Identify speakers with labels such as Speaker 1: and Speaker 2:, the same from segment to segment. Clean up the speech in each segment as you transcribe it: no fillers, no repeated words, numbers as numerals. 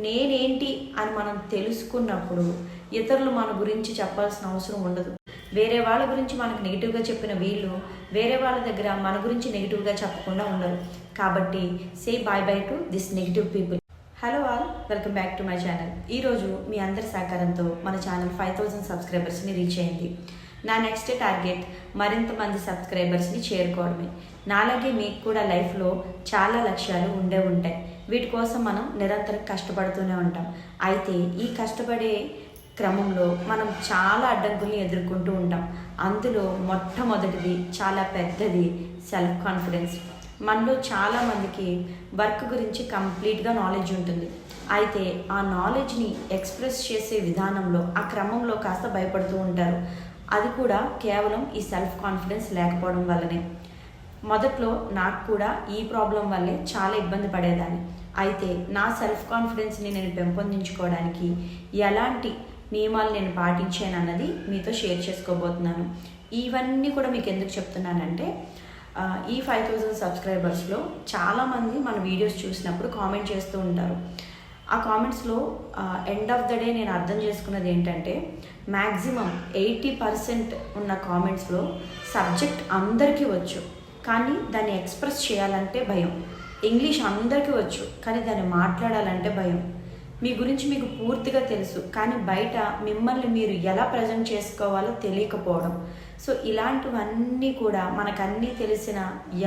Speaker 1: నేనేంటి అని మనం తెలుసుకున్నప్పుడు ఇతరులు మన గురించి చెప్పాల్సిన అవసరం ఉండదు. వేరే వాళ్ళ గురించి మనకు నెగిటివ్గా చెప్పిన వీళ్ళు వేరే వాళ్ళ దగ్గర మన గురించి నెగిటివ్గా చెప్పకుండా ఉండరు. కాబట్టి say bye bye to this negative people. Hello all, welcome back to my channel. ఈరోజు మీ అందరి సహకారంతో మన ఛానల్ 5000 సబ్స్క్రైబర్స్ని రీచ్ అయింది. నా నెక్స్ట్ టార్గెట్ మరింత మంది సబ్స్క్రైబర్స్ని చేరుకోవడమే. నాలాగే మీకు కూడా లైఫ్లో చాలా లక్ష్యాలు ఉంటాయి. వీటి కోసం మనం నిరంతరం కష్టపడుతూనే ఉంటాం. అయితే ఈ కష్టపడే క్రమంలో మనం చాలా అడ్డంకుల్ని ఎదుర్కొంటూ ఉంటాం. అందులో మొట్టమొదటిది చాలా పెద్దది సెల్ఫ్ కాన్ఫిడెన్స్. మనలో చాలామందికి వర్క్ గురించి కంప్లీట్గా నాలెడ్జ్ ఉంటుంది. అయితే ఆ నాలెడ్జ్ని ఎక్స్ప్రెస్ చేసే విధానంలో ఆ క్రమంలో కాస్త భయపడుతూ ఉంటారు. అది కూడా కేవలం ఈ సెల్ఫ్ కాన్ఫిడెన్స్ లేకపోవడం వల్లనే. మొదట్లో నాకు కూడా ఈ ప్రాబ్లం వల్లే చాలా ఇబ్బంది పడేదాన్ని. అయితే నా సెల్ఫ్ కాన్ఫిడెన్స్ని నేను పెంపొందించుకోవడానికి ఎలాంటి నియమాలు నేను పాటించాను అన్నది మీతో షేర్ చేసుకోబోతున్నాను. ఇవన్నీ కూడా మీకు ఎందుకు చెప్తున్నానంటే ఈ 5000 సబ్స్క్రైబర్స్లో చాలామంది మన వీడియోస్ చూసినప్పుడు కామెంట్ చేస్తూ ఉంటారు. ఆ కామెంట్స్లో ఎండ్ ఆఫ్ ద డే నేను అర్థం చేసుకున్నది ఏంటంటే మ్యాక్సిమం 80% ఉన్న కామెంట్స్లో సబ్జెక్ట్ అందరికీ వచ్చు, కానీ దాన్ని ఎక్స్ప్రెస్ చేయాలంటే భయం. ఇంగ్లీష్ అందరికీ వచ్చు, కానీ దాన్ని మాట్లాడాలంటే భయం. మీ గురించి మీకు పూర్తిగా తెలుసు, కానీ బయట మిమ్మల్ని మీరు ఎలా ప్రజెంట్ చేసుకోవాలో తెలియకపోవడం. సో ఇలాంటివన్నీ కూడా మనకన్నీ తెలిసిన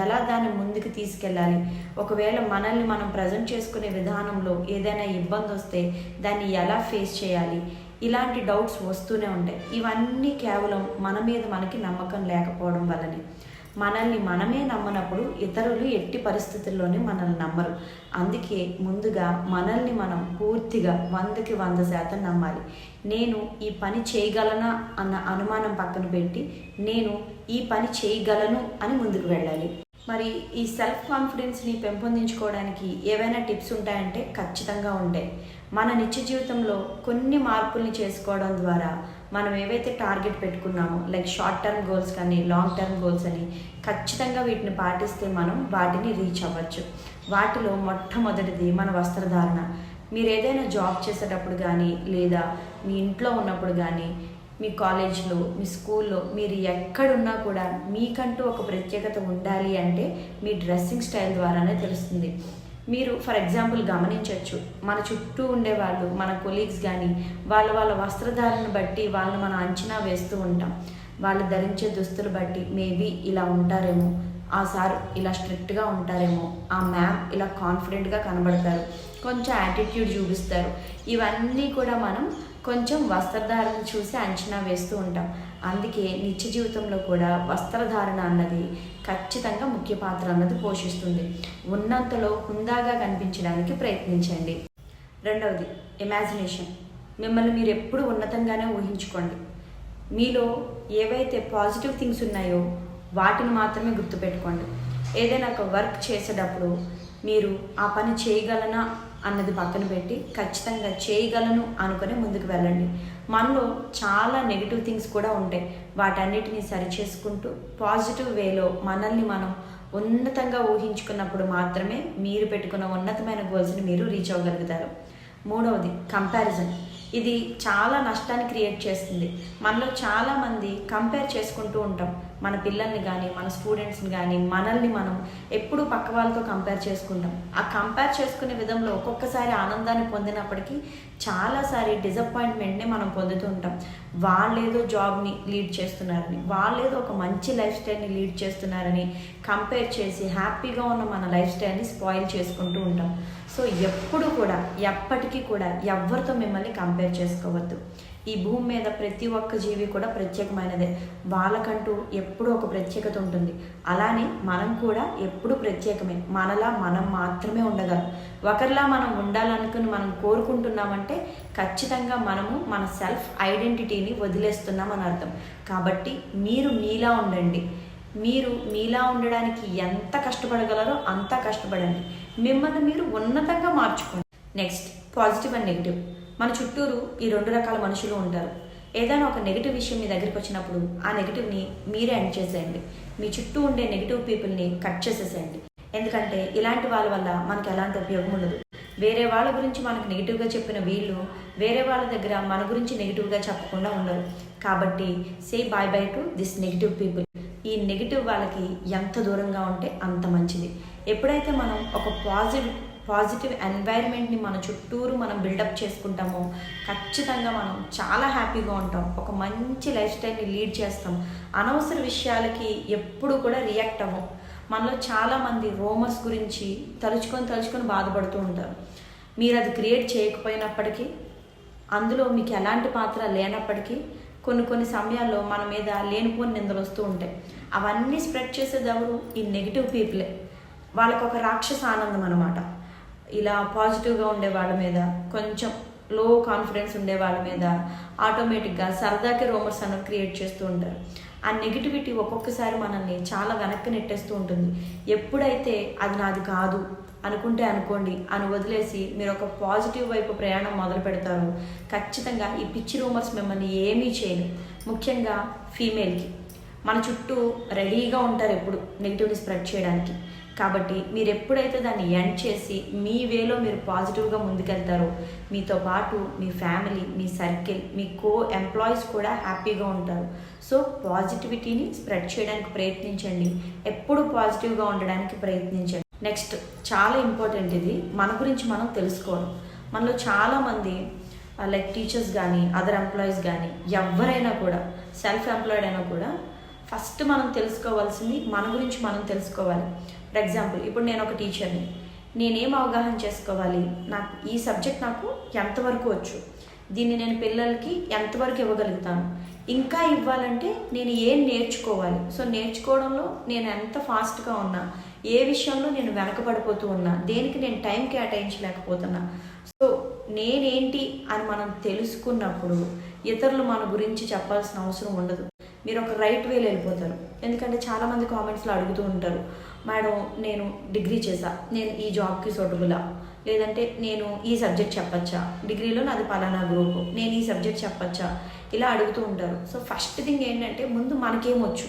Speaker 1: ఎలా దాన్ని ముందుకు తీసుకెళ్ళాలి, ఒకవేళ మనల్ని మనం ప్రజెంట్ చేసుకునే విధానంలో ఏదైనా ఇబ్బంది వస్తే దాన్ని ఎలా ఫేస్ చేయాలి, ఇలాంటి డౌట్స్ వస్తూనే ఉంటాయి. ఇవన్నీ కేవలం మన మీద మనకి నమ్మకం లేకపోవడం వల్లనే. మనల్ని మనమే నమ్మనప్పుడు ఇతరులు ఎట్టి పరిస్థితుల్లోనే మనల్ని నమ్మరు. అందుకే ముందుగా మనల్ని మనం పూర్తిగా 100కి 100% నమ్మాలి. నేను ఈ పని చేయగలనా అన్న అనుమానం పక్కన పెట్టి నేను ఈ పని చేయగలను అని ముందుకు వెళ్ళాలి. మరి ఈ సెల్ఫ్ కాన్ఫిడెన్స్ని పెంపొందించుకోవడానికి ఏవైనా టిప్స్ ఉంటాయంటే ఖచ్చితంగా ఉంటాయి. మన నిత్య జీవితంలో కొన్ని మార్పుల్ని చేసుకోవడం ద్వారా మనం ఏవైతే టార్గెట్ పెట్టుకున్నామో లైక్ షార్ట్ టర్మ్ గోల్స్ కానీ లాంగ్ టర్మ్ గోల్స్ అని ఖచ్చితంగా వీటిని పాటిస్తే మనం వాటిని రీచ్ అవ్వచ్చు. వాటిలో మొట్టమొదటిది మన వస్త్రధారణ. మీరు ఏదైనా జాబ్ చేసేటప్పుడు కానీ లేదా మీ ఇంట్లో ఉన్నప్పుడు కానీ మీ కాలేజ్లో మీ స్కూల్లో మీరు ఎక్కడున్నా కూడా మీకంటూ ఒక ప్రత్యేకత ఉండాలి అంటే మీ డ్రెస్సింగ్ స్టైల్ ద్వారానే తెలుస్తుంది. మీరు ఫర్ ఎగ్జాంపుల్ గమనించవచ్చు, మన చుట్టూ ఉండేవాళ్ళు మన కొలీగ్స్ కానీ వాళ్ళ వస్త్రధారణ బట్టి వాళ్ళని మనం అంచనా వేస్తూ ఉంటాం. వాళ్ళు ధరించే దుస్తులు బట్టి మేబీ ఇలా ఉంటారేమో, ఆ సార్ ఇలా స్ట్రిక్ట్గా ఉంటారేమో, ఆ మ్యామ్ ఇలా కాన్ఫిడెంట్గా కనబడతారు, కొంచెం యాటిట్యూడ్ చూపిస్తారు. ఇవన్నీ కూడా మనం కొంచెం వస్త్రధారణ చూసి అంచనా వేస్తూ ఉంటాం. అందుకే నిత్య జీవితంలో కూడా వస్త్రధారణ అన్నది ఖచ్చితంగా ముఖ్య పాత్ర అన్నది పోషిస్తుంది. ఉన్నంతలో హుందాగా కనిపించడానికి ప్రయత్నించండి. రెండవది ఇమాజినేషన్. మిమ్మల్ని మీరు ఎప్పుడు ఉన్నతంగానే ఊహించుకోండి. మీలో ఏవైతే పాజిటివ్ థింగ్స్ ఉన్నాయో వాటిని మాత్రమే గుర్తుపెట్టుకోండి. ఏదైనా ఒక వర్క్ చేసేటప్పుడు మీరు ఆ పని చేయగలనా అన్నది పక్కన పెట్టి ఖచ్చితంగా చేయగలను అనుకుని ముందుకు వెళ్ళండి. మనలో చాలా నెగిటివ్ థింగ్స్ కూడా ఉంటాయి. వాటన్నిటిని సరిచేసుకుంటూ పాజిటివ్ వేలో మనల్ని మనం ఉన్నతంగా ఊహించుకున్నప్పుడు మాత్రమే మీరు పెట్టుకున్న ఉన్నతమైన గోల్స్ని మీరు రీచ్ అవ్వగలుగుతారు. మూడవది కంపారిజన్. ఇది చాలా నష్టాన్ని క్రియేట్ చేస్తుంది. మనలో చాలామంది కంపేర్ చేసుకుంటూ ఉంటాం. మన పిల్లల్ని కానీ మన స్టూడెంట్స్ని కానీ మనల్ని మనం ఎప్పుడూ పక్క వాళ్ళతో కంపేర్ చేసుకుంటాం. ఆ కంపేర్ చేసుకునే విధంలో ఒక్కొక్కసారి ఆనందాన్ని పొందినప్పటికీ చాలాసారి డిసప్పాయింట్మెంట్ని మనం పొందుతూ ఉంటాం. వాళ్ళేదో జాబ్ని లీడ్ చేస్తున్నారని, వాళ్ళేదో ఒక మంచి లైఫ్ స్టైల్ని లీడ్ చేస్తున్నారని కంపేర్ చేసి హ్యాపీగా ఉన్న మన లైఫ్ స్టైల్ని స్పాయిల్ చేసుకుంటూ ఉంటాం. సో ఎప్పుడు కూడా ఎప్పటికీ కూడా ఎవరితో మిమ్మల్ని కంపేర్ చేసుకోవద్దు. ఈ భూమి మీద ప్రతి ఒక్క జీవి కూడా ప్రత్యేకమైనదే. వాళ్ళకంటూ ఎప్పుడూ ఒక ప్రత్యేకత ఉంటుంది. అలానే మనం కూడా ఎప్పుడూ ప్రత్యేకమే. మనలా మనం మాత్రమే ఉండగలం. ఒకరిలా మనం ఉండాలనుకుని మనం కోరుకుంటున్నామంటే ఖచ్చితంగా మనము మన సెల్ఫ్ ఐడెంటిటీని వదిలేస్తున్నామని అర్థం. కాబట్టి మీరు మీలా ఉండండి. మీరు మీలా ఉండడానికి ఎంత కష్టపడగలరో అంతా కష్టపడండి. మిమ్మల్ని మీరు ఉన్నతంగా మార్చుకోండి. Next positive and negative. మన చుట్టూరు ఈ 2 రకాల మనుషులు ఉంటారు. ఏదైనా ఒక నెగిటివ్ విషయం మీ దగ్గరికి వచ్చినప్పుడు ఆ నెగిటివ్ని మీరే ఎండ్ చేసేయండి. మీ చుట్టూ ఉండే నెగిటివ్ పీపుల్ని కట్ చేసేసేయండి. ఎందుకంటే ఇలాంటి వాళ్ళ వల్ల మనకు ఎలాంటి ఉపయోగం ఉండదు. వేరే వాళ్ళ గురించి మనకు నెగిటివ్గా చెప్పిన వీళ్ళు వేరే వాళ్ళ దగ్గర మన గురించి నెగిటివ్గా చెప్పకుండా ఉండరు. కాబట్టి say bye bye to this negative people. ఈ నెగిటివ్ వాళ్ళకి ఎంత దూరంగా ఉంటే అంత మంచిది. ఎప్పుడైతే మనం ఒక పాజిటివ్ ఎన్వైర్న్మెంట్ని మన చుట్టూరు మనం బిల్డప్ చేసుకుంటామో ఖచ్చితంగా మనం చాలా హ్యాపీగా ఉంటాం, ఒక మంచి లైఫ్ స్టైల్ని లీడ్ చేస్తాం, అనవసర విషయాలకి ఎప్పుడు కూడా రియాక్ట్ అవ్వం. మనలో చాలామంది రోమర్స్ గురించి తలుచుకొని బాధపడుతూ ఉంటారు. మీరు అది క్రియేట్ చేయకపోయినప్పటికీ, అందులో మీకు ఎలాంటి పాత్ర లేనప్పటికీ కొన్ని సమయాల్లో మన మీద లేనిపోని నిందలు వస్తూ ఉంటాయి. అవన్నీ స్ప్రెడ్ చేసేది ఎవరు? ఈ నెగిటివ్ పీపులే. వాళ్ళకు ఒక రాక్షస ఆనందం అన్నమాట. ఇలా పాజిటివ్గా ఉండే వాళ్ళ మీద, కొంచెం లో కాన్ఫిడెన్స్ ఉండే వాళ్ళ మీద ఆటోమేటిక్గా సరదాకి రోమర్స్ అన్నది క్రియేట్ చేస్తూ ఉంటారు. ఆ నెగిటివిటీ ఒక్కొక్కసారి మనల్ని చాలా వెనక్కి నెట్టేస్తూ ఉంటుంది. ఎప్పుడైతే అది నాది కాదు అనుకుంటే అనుకోండి అని వదిలేసి మీరు ఒక పాజిటివ్ వైపు ప్రయాణం మొదలు పెడతారు, ఖచ్చితంగా ఈ పిచ్చి రూమర్స్ మిమ్మల్ని ఏమీ చేయరు. ముఖ్యంగా ఫీమేల్కి మన చుట్టూ రెడీగా ఉంటారు ఎప్పుడు నెగిటివ్ని స్ప్రెడ్ చేయడానికి. కాబట్టి మీరు ఎప్పుడైతే దాన్ని ఎండ్ చేసి మీ వేలో మీరు పాజిటివ్గా ముందుకెళ్తారో మీతో పాటు మీ ఫ్యామిలీ, మీ సర్కిల్, మీ ఎంప్లాయీస్ కూడా హ్యాపీగా ఉంటారు. సో పాజిటివిటీని స్ప్రెడ్ చేయడానికి ప్రయత్నించండి, ఎప్పుడు పాజిటివ్గా ఉండడానికి ప్రయత్నించండి. నెక్స్ట్ చాలా ఇంపార్టెంట్, ఇది మన గురించి మనం తెలుసుకోవడం. మనలో చాలామంది లైక్ టీచర్స్ కానీ అదర్ ఎంప్లాయీస్ కానీ ఎవరైనా కూడా, సెల్ఫ్ ఎంప్లాయిడ్ అయినా కూడా ఫస్ట్ మనం తెలుసుకోవాల్సింది మన గురించి మనం తెలుసుకోవాలి. ఫర్ ఎగ్జాంపుల్, ఇప్పుడు నేను ఒక టీచర్ని, నేనేం అవగాహన చేసుకోవాలి, నాకు ఈ సబ్జెక్ట్ నాకు ఎంతవరకు వచ్చు, దీన్ని నేను పిల్లలకి ఎంతవరకు ఇవ్వగలుగుతాను, ఇంకా ఇవ్వాలంటే నేను ఏం నేర్చుకోవాలి, సో నేర్చుకోవడంలో నేను ఎంత ఫాస్ట్గా ఉన్నా, ఏ విషయంలో నేను వెనకబడిపోతూ ఉన్నా, దేనికి నేను టైం కేటాయించలేకపోతున్నా. సో నేనేంటి అని మనం తెలుసుకున్నప్పుడు ఇతరులు మన గురించి చెప్పాల్సిన అవసరం ఉండదు. మీరు ఒక రైట్ వేలో వెళ్ళిపోతారు. ఎందుకంటే చాలామంది కామెంట్స్లో అడుగుతూ ఉంటారు, మేడం నేను డిగ్రీ చేశా, నేను ఈ జాబ్కి సూటబులా, లేదంటే నేను ఈ సబ్జెక్ట్ చెప్పచ్చా, డిగ్రీలో నాది పలానా గ్రూపు, నేను ఈ సబ్జెక్ట్ చెప్పచ్చా, ఇలా అడుగుతూ ఉంటారు. సో ఫస్ట్ థింగ్ ఏంటంటే ముందు మనకేమొచ్చు,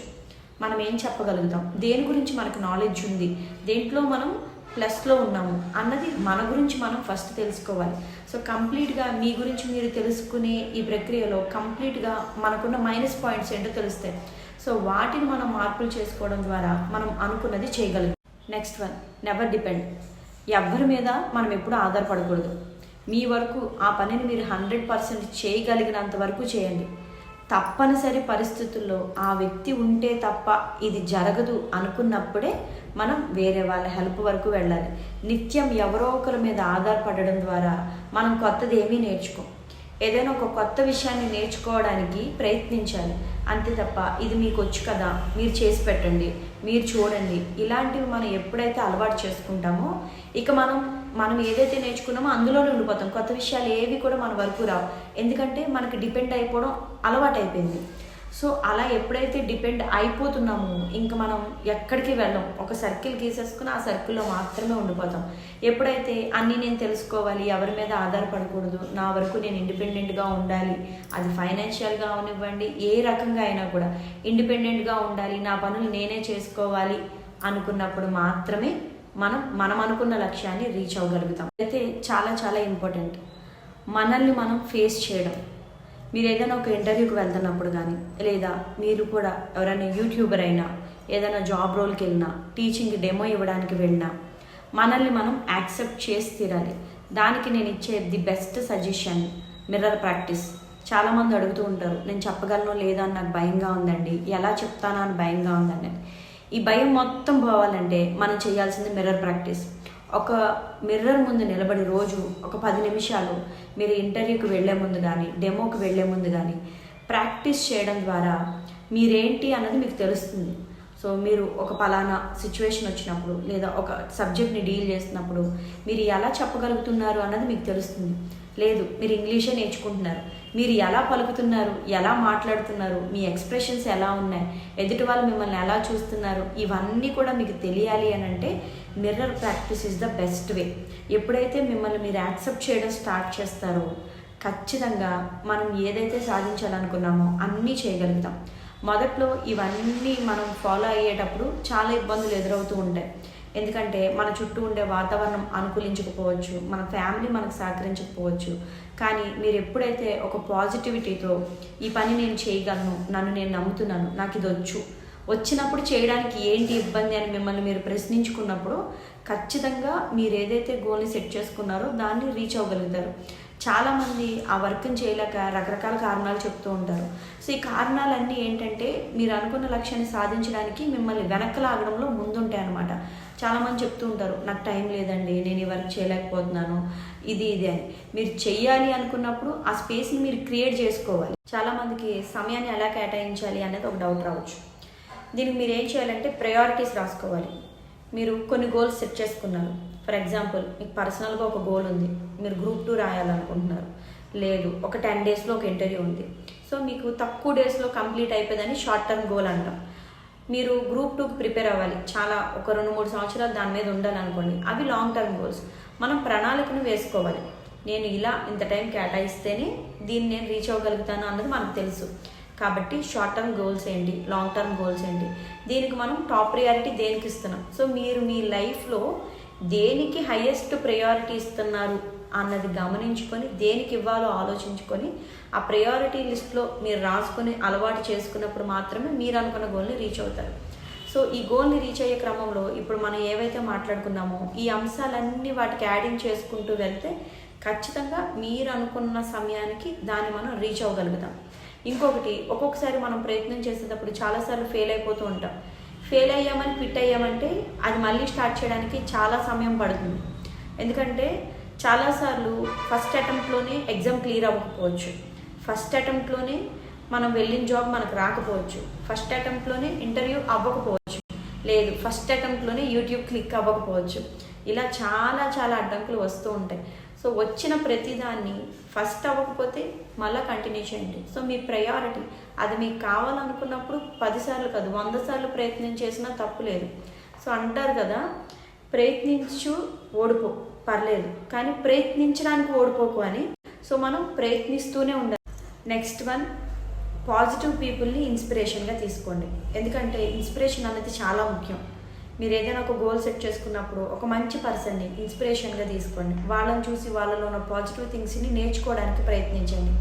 Speaker 1: మనం ఏం చెప్పగలుగుతాం, దేని గురించి మనకు నాలెడ్జ్ ఉంది, దేంట్లో మనం ప్లస్లో ఉన్నాము అన్నది మన గురించి మనం ఫస్ట్ తెలుసుకోవాలి. సో కంప్లీట్గా మీ గురించి మీరు తెలుసుకునే ఈ ప్రక్రియలో కంప్లీట్గా మనకున్న మైనస్ పాయింట్స్ ఏంటో తెలుస్తాయి. సో వాటిని మనం మార్పులు చేసుకోవడం ద్వారా మనం అనుకున్నది చేయగలుగుతాం. Next one, never depend. ఎవరి మీద మనం ఎప్పుడు ఆధారపడకూడదు. మీ వరకు ఆ పనిని మీరు 100% చేయగలిగినంత వరకు చేయండి. తప్పనిసరి పరిస్థితుల్లో ఆ వ్యక్తి ఉంటే తప్ప ఇది జరగదు అనుకున్నప్పుడే మనం వేరే వాళ్ళ హెల్ప్ వరకు వెళ్ళాలి. నిత్యం ఎవరో ఒకరి మీద ఆధారపడడం ద్వారా మనం కొత్తది ఏమీ నేర్చుకోం. ఏదైనా ఒక కొత్త విషయాన్ని నేర్చుకోవడానికి ప్రయత్నించాలి, అంతే తప్ప ఇది మీకు వచ్చు కదా, మీరు చేసి పెట్టండి, మీరు చూడండి, ఇలాంటివి మనం ఎప్పుడైతే అలవాటు చేసుకుంటామో ఇక మనం ఏదైతే నేర్చుకున్నామో అందులోనే ఉండిపోతాం. కొత్త విషయాలు ఏవి కూడా మన వరకు రావు, ఎందుకంటే మనకి డిపెండ్ అయిపోవడం అలవాటు అయిపోయింది. సో అలా ఎప్పుడైతే డిపెండ్ అయిపోతున్నామో ఇంకా మనం ఎక్కడికి వెళ్ళం, ఒక సర్కిల్ గీసేసుకుని ఆ సర్కిల్లో మాత్రమే ఉండిపోతాం. ఎప్పుడైతే అన్నీ నేను తెలుసుకోవాలి, ఎవరి మీద ఆధారపడకూడదు, నా వరకు నేను ఇండిపెండెంట్గా ఉండాలి, అది ఫైనాన్షియల్గా అవనివ్వండి, ఏ రకంగా అయినా కూడా ఇండిపెండెంట్గా ఉండాలి, నా పనులు నేనే చేసుకోవాలి అనుకున్నప్పుడు మాత్రమే మనం అనుకున్న లక్ష్యాన్ని రీచ్ అవ్వగలుగుతాం. అయితే చాలా చాలా ఇంపార్టెంట్ మనల్ని మనం ఫేస్ చేయడం. మీరు ఏదైనా ఒక ఇంటర్వ్యూకి వెళ్తున్నప్పుడు కానీ, లేదా మీరు కూడా ఎవరైనా యూట్యూబర్ అయినా, ఏదైనా జాబ్ రోల్కి వెళ్ళినా, టీచింగ్ డెమో ఇవ్వడానికి వెళ్ళినా, మనల్ని మనం యాక్సెప్ట్ చేసి తీరాలి. దానికి నేను ఇచ్చే the best suggestion mirror practice. చాలామంది అడుగుతూ ఉంటారు, నేను చెప్పగలను లేదా అని నాకు భయంగా ఉందండి, ఎలా చెప్తానా అని భయంగా ఉందండి. ఈ భయం మొత్తం పోవాలంటే మనం చేయాల్సింది మిర్రర్ ప్రాక్టీస్. ఒక మిర్రర్ ముందు నిలబడి రోజు ఒక 10 నిమిషాలు మీరు ఇంటర్వ్యూకి వెళ్ళే ముందు కానీ, డెమోకి వెళ్ళే ముందు కానీ ప్రాక్టీస్ చేయడం ద్వారా మీరేంటి అన్నది మీకు తెలుస్తుంది. సో మీరు ఒక పలానా సిచ్యువేషన్ వచ్చినప్పుడు, లేదా ఒక సబ్జెక్ట్ని డీల్ చేస్తున్నప్పుడు మీరు ఎలా చెప్పగలుగుతున్నారు అన్నది మీకు తెలుస్తుంది. లేదు, మీరు ఇంగ్లీషే నేర్చుకుంటున్నారు, మీరు ఎలా పలుకుతున్నారు, ఎలా మాట్లాడుతున్నారు, మీ ఎక్స్ప్రెషన్స్ ఎలా ఉన్నాయి, ఎదుటి వాళ్ళు మిమ్మల్ని ఎలా చూస్తున్నారు, ఇవన్నీ కూడా మీకు తెలియాలి అని అంటే mirror practice is the best way. ఎప్పుడైతే మిమ్మల్ని మీరు యాక్సెప్ట్ చేయడం స్టార్ట్ చేస్తారో ఖచ్చితంగా మనం ఏదైతే సాధించాలనుకున్నామో అన్నీ చేయగలుగుతాం. మొదట్లో ఇవన్నీ మనం ఫాలో అయ్యేటప్పుడు చాలా ఇబ్బందులు ఎదురవుతూ ఉంటాయి. ఎందుకంటే మన చుట్టూ ఉండే వాతావరణం అనుకూలించకపోవచ్చు, మన ఫ్యామిలీ మనకు సహకరించకపోవచ్చు. కానీ మీరు ఎప్పుడైతే ఒక పాజిటివిటీతో ఈ పని నేను చేయగలను, నన్ను నేను నమ్ముతున్నాను, నాకు ఇది వచ్చినప్పుడు చేయడానికి ఏంటి ఇబ్బంది అని మిమ్మల్ని మీరు ప్రశ్నించుకున్నప్పుడు ఖచ్చితంగా మీరు ఏదైతే గోల్ని సెట్ చేసుకున్నారో దాన్ని రీచ్ అవ్వగలుగుతారు. చాలామంది ఆ వర్క్ని చేయలేక రకరకాల కారణాలు చెప్తూ ఉంటారు. సో ఈ కారణాలన్నీ ఏంటంటే మీరు అనుకున్న లక్ష్యాన్ని సాధించడానికి మిమ్మల్ని వెనక్కి లాగడంలో ముందుంటాయి అన్నమాట. చాలామంది చెప్తూ ఉంటారు, నాకు టైం లేదండి, నేను ఈ వర్క్ చేయలేకపోతున్నాను, ఇది అని. మీరు చెయ్యాలి అనుకున్నప్పుడు ఆ స్పేస్ని మీరు క్రియేట్ చేసుకోవాలి. చాలామందికి సమయాన్ని ఎలా కేటాయించాలి అనేది ఒక డౌట్ రావచ్చు. దీనికి మీరు ఏం చేయాలంటే ప్రయారిటీస్ రాసుకోవాలి. మీరు కొన్ని గోల్స్ సెట్ చేసుకున్నారు. ఫర్ ఎగ్జాంపుల్, మీకు పర్సనల్గా ఒక గోల్ ఉంది, మీరు గ్రూప్ 2 రాయాలనుకుంటున్నారు, లేదు ఒక 10 డేస్లో ఒక ఇంటర్వ్యూ ఉంది. సో మీకు తక్కువ డేస్లో కంప్లీట్ అయిపోయిందని షార్ట్ టర్మ్ గోల్ అంటాం. మీరు గ్రూప్ 2కి ప్రిపేర్ అవ్వాలి, చాలా ఒక 2-3 సంవత్సరాలు దాని మీద ఉండాలనుకోండి, అవి లాంగ్ టర్మ్ గోల్స్. మనం ప్రణాళికను వేసుకోవాలి. నేను ఇలా ఇంత టైం కేటాయిస్తేనే దీన్ని నేను రీచ్ అవ్వగలుగుతాను అన్నది మనకు తెలుసు. కాబట్టి షార్ట్ టర్మ్ గోల్స్ ఏంటి, లాంగ్ టర్మ్ గోల్స్ ఏంటి, దీనికి మనం టాప్ ప్రియారిటీ దేనికి ఇస్తున్నాం. సో మీరు మీ లైఫ్లో దేనికి హైయెస్ట్ ప్రయారిటీ ఇస్తున్నారు అన్నది గమనించుకొని దేనికి ఇవ్వాలో ఆలోచించుకొని ఆ ప్రయారిటీ లిస్ట్లో మీరు రాసుకొని అలవాటు చేసుకున్నప్పుడు మాత్రమే మీరు అనుకున్న గోల్ని రీచ్ అవుతారు. సో ఈ గోల్ని రీచ్ అయ్యే క్రమంలో ఇప్పుడు మనం ఏవైతే మాట్లాడుకున్నామో ఈ అంశాలన్నీ వాటికి యాడింగ్ చేసుకుంటూ వెళ్తే ఖచ్చితంగా మీరు అనుకున్న సమయానికి దాన్ని మనం రీచ్ అవ్వగలుగుతాం. ఇంకొకటి, ఒక్కొక్కసారి మనం ప్రయత్నం చేసేటప్పుడు చాలాసార్లు ఫెయిల్ అయిపోతూ ఉంటాం. ఫెయిల్ అయ్యామని క్విట్ అయ్యామంటే అది మళ్ళీ స్టార్ట్ చేయడానికి చాలా సమయం పడుతుంది. ఎందుకంటే చాలాసార్లు ఫస్ట్ అటెంప్ట్లోనే ఎగ్జామ్ క్లియర్ అవ్వకపోవచ్చు, ఫస్ట్ అటెంప్ట్లోనే మనం వెళ్ళిన జాబ్ మనకు రాకపోవచ్చు, ఫస్ట్ అటెంప్ట్లోనే ఇంటర్వ్యూ అవ్వకపోవచ్చు, లేదు ఫస్ట్ అటెంప్ట్లోనే యూట్యూబ్ క్లిక్ అవ్వకపోవచ్చు. ఇలా చాలా చాలా అడ్డంకులు వస్తూ ఉంటాయి. సో వచ్చిన ప్రతిదాన్ని ఫస్ట్ అవ్వకపోతే మళ్ళీ కంటిన్యూ చేయండి. సో మీ ప్రయారిటీ అది మీకు కావాలనుకున్నప్పుడు 10 సార్లు కాదు 100 సార్లు ప్రయత్నం చేసినా తప్పు లేదు. సో అంటారు కదా, ప్రయత్నించు ఓడిపో పర్లేదు, కానీ ప్రయత్నించడానికి ఓడిపోకు అని. సో మనం ప్రయత్నిస్తూనే ఉండాలి. నెక్స్ట్ వన్, పాజిటివ్ పీపుల్ని ఇన్స్పిరేషన్గా తీసుకోండి. ఎందుకంటే ఇన్స్పిరేషన్ అనేది చాలా ముఖ్యం. మీరు ఏదైనా ఒక గోల్ సెట్ చేసుకున్నప్పుడు ఒక మంచి పర్సన్ని ఇన్స్పిరేషన్గా తీసుకోండి. వాళ్ళని చూసి వాళ్ళలో ఉన్న పాజిటివ్ థింగ్స్ని నేర్చుకోవడానికి ప్రయత్నించండి.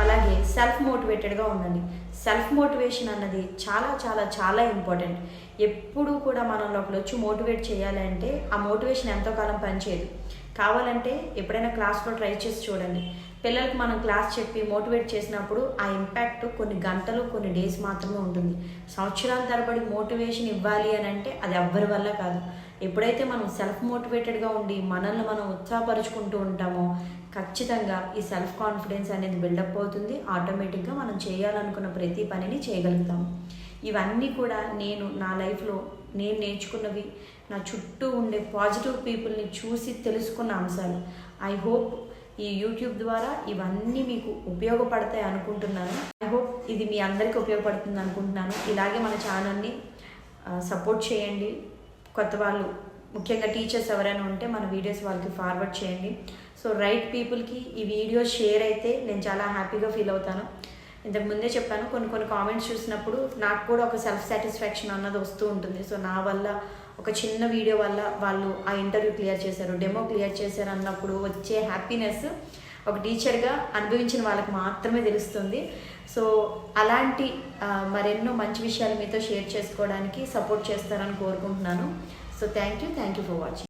Speaker 1: అలాగే సెల్ఫ్ మోటివేటెడ్గా ఉండండి. సెల్ఫ్ మోటివేషన్ అన్నది చాలా చాలా చాలా ఇంపార్టెంట్. ఎప్పుడూ కూడా మనం లోపల వచ్చి మోటివేట్ చేయాలి అంటే ఆ మోటివేషన్ ఎంతో కాలం పనిచేయదు. కావాలంటే ఎప్పుడైనా క్లాస్లో ట్రై చేసి చూడండి. పిల్లలకు మనం క్లాస్ చెప్పి మోటివేట్ చేసినప్పుడు ఆ ఇంపాక్ట్ కొన్ని గంటలు కొన్ని డేస్ మాత్రమే ఉంటుంది. సంవత్సరాల తరబడి మోటివేషన్ ఇవ్వాలి అని అంటే అది ఎవ్వరి వల్ల కాదు. ఎప్పుడైతే మనం సెల్ఫ్ మోటివేటెడ్గా ఉండి మనల్ని మనం ఉత్సాహపరుచుకుంటూ ఉంటామో ఖచ్చితంగా ఈ సెల్ఫ్ కాన్ఫిడెన్స్ అనేది బిల్డప్ అవుతుంది. ఆటోమేటిక్గా మనం చేయాలనుకున్న ప్రతి పనిని చేయగలుగుతాము. ఇవన్నీ కూడా నేను నా లైఫ్లో నేను నేర్చుకున్నవి, నా చుట్టూ ఉండే పాజిటివ్ పీపుల్ని చూసి తెలుసుకున్న అంశాలు. ఐ హోప్ ఈ యూట్యూబ్ ద్వారా ఇవన్నీ మీకు ఉపయోగపడతాయి అనుకుంటున్నాను. ఐ హోప్ ఇది మీ అందరికీ ఉపయోగపడుతుంది అనుకుంటున్నాను. ఇలాగే మన ఛానల్ని సపోర్ట్ చేయండి. కొత్త వాళ్ళు ముఖ్యంగా టీచర్స్ ఎవరైనా ఉంటే మన వీడియోస్ వాళ్ళకి ఫార్వర్డ్ చేయండి. సో రైట్ పీపుల్కి ఈ వీడియో షేర్ అయితే నేను చాలా హ్యాపీగా ఫీల్ అవుతాను. ఇంతకు ముందే చెప్పాను, కొన్ని కామెంట్స్ చూసినప్పుడు నాకు కూడా ఒక సెల్ఫ్ సాటిస్ఫాక్షన్ అన్నది వస్తూ ఉంటుంది. సో నా వల్ల ఒక చిన్న వీడియో వల్ల వాళ్ళు ఆ ఇంటర్వ్యూ క్లియర్ చేశారు, డెమో క్లియర్ చేశారు అన్నప్పుడు వచ్చే హ్యాపీనెస్ ఒక టీచర్గా అనుభవించిన వాళ్ళకి మాత్రమే తెలుస్తుంది. సో అలాంటి మరెన్నో మంచి విషయాలు మీతో షేర్ చేసుకోవడానికి సపోర్ట్ చేస్తారని కోరుకుంటున్నాను. So thank you for watching.